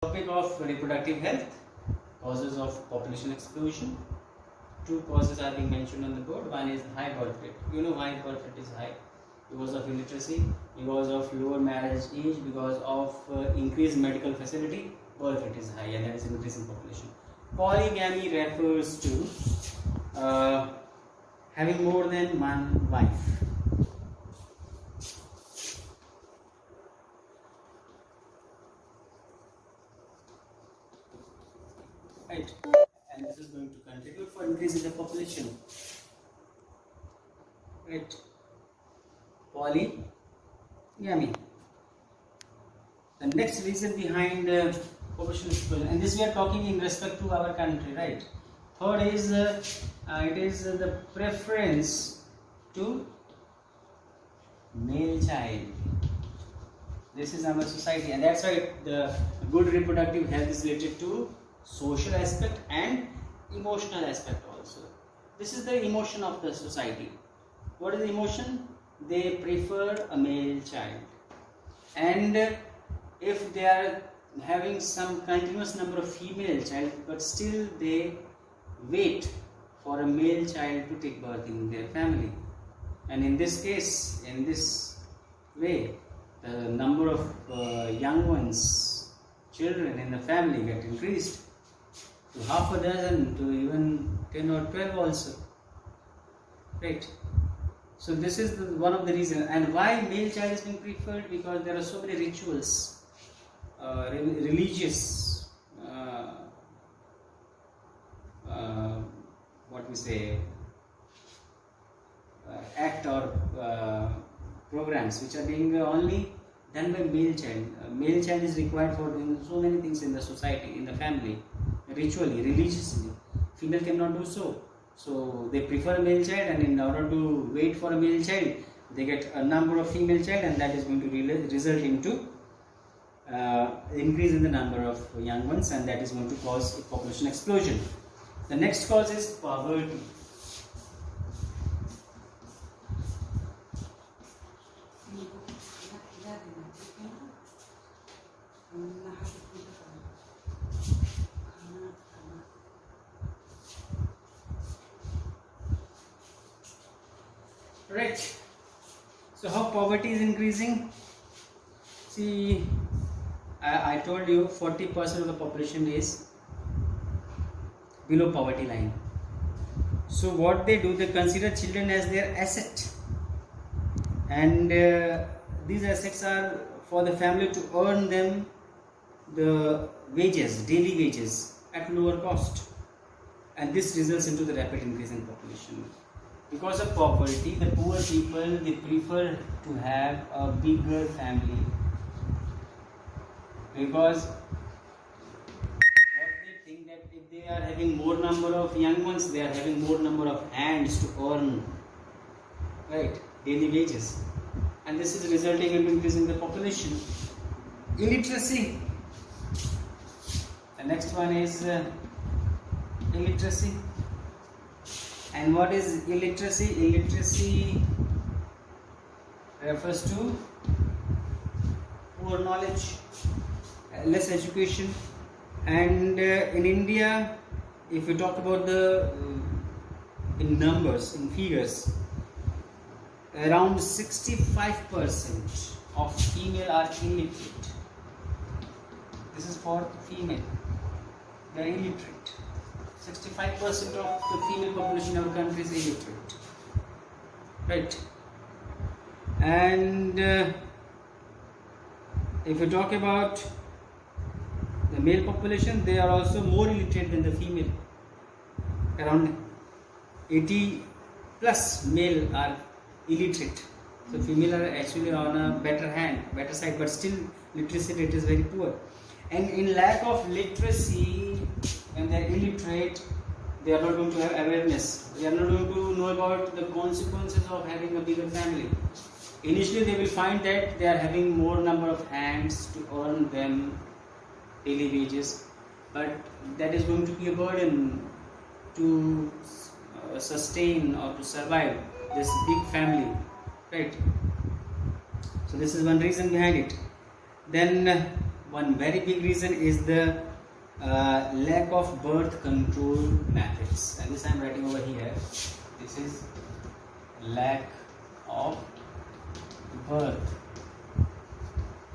Topic of reproductive health, causes of population explosion. Two causes are being mentioned on the board. One is high birth rate. You know why birth rate is high? Because of illiteracy, because of lower marriage age, because of increased medical facility. Birth rate is high, and that is increasing population. Polygamy refers to having more than one wife. Right, and this is going to contribute for increase in the population. Right, polygamy. The next reason behind population explosion, and this we are talking in respect to our country, right? Third is it is the preference to male child. This is our society, and that's why the good reproductive health is related to social aspect and emotional aspect also. This is the emotion of the society. What is the emotion? They prefer a male child, and if they are having some continuous number of female child, but still they wait for a male child to take birth in their family, and in this case, in this way, the number of young ones, children in the family get increased to half a dozen, to even 10 or 12 also, right? So this is one of the reasons. And why male child is being preferred? Because there are so many rituals, religious, what we say, act or programs which are being only done by male child. Male child is required for doing so many things in the society, in the family, ritually, religiously. Female cannot do so. So they prefer a male child, and in order to wait for a male child, they get a number of female child, and that is going to result into increase in the number of young ones, and that is going to cause a population explosion. The next cause is poverty. Right. So how poverty is increasing? See, I told you 40% of the population is below poverty line. So what they do, they consider children as their asset, and these assets are for the family to earn them the wages, daily wages at lower cost, and this results into the rapid increase in population. Because of poverty, the poor people, they prefer to have a bigger family, because what they think that if they are having more number of young ones, they are having more number of hands to earn, right, daily wages, and this is resulting in increasing the population. Illiteracy. The next one is illiteracy. And what is illiteracy? Illiteracy refers to poor knowledge, less education, and in India, if we talk about the in numbers, in figures, around 65% of female are illiterate. This is for female, they are illiterate. 65% of the female population in our country is illiterate, right? And if we talk about the male population, they are also more illiterate than the female. Around 80 plus male are illiterate. So female are actually on a better side, but still literacy rate is very poor. And in lack of literacy, when they are illiterate, they are not going to have awareness. They are not going to know about the consequences of having a bigger family. Initially, they will find that they are having more number of hands to earn them daily wages, but that is going to be a burden to sustain or to survive this big family, right? So this is one reason behind it. Then one very big reason is the lack of birth control methods, and this I am writing over here. This is lack of birth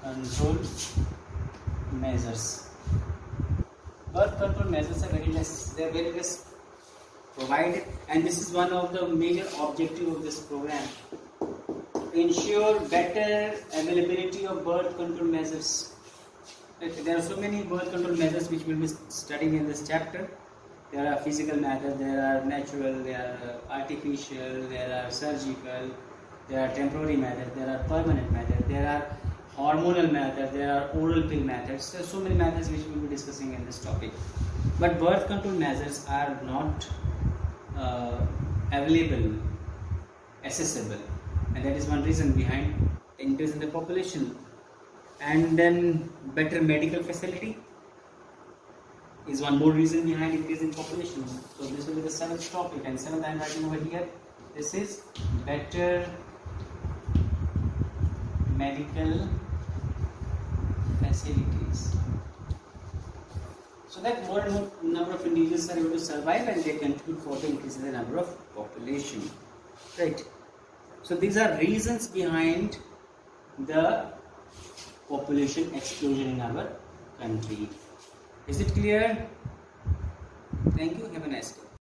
control measures. Birth control measures are very less. They are very less provided, and this is one of the major objective of this program. Ensure better availability of birth control measures. There are so many birth control measures which we will be studying in this chapter. There are physical methods, there are natural, there are artificial, there are surgical, there are temporary methods, there are permanent methods, there are hormonal methods, there are oral pill methods. There are so many methods which we will be discussing in this topic. But birth control measures are not available, accessible, and that is one reason behind increase in the population. And then better medical facility is one more reason behind increase in population. So this will be the seventh topic, and seventh I am writing over here. This is better medical facilities, so that more and more number of individuals are able to survive and they contribute for the increase in the number of population. Right. So these are reasons behind the population explosion in our country. Is it clear? Thank you. Have a nice day.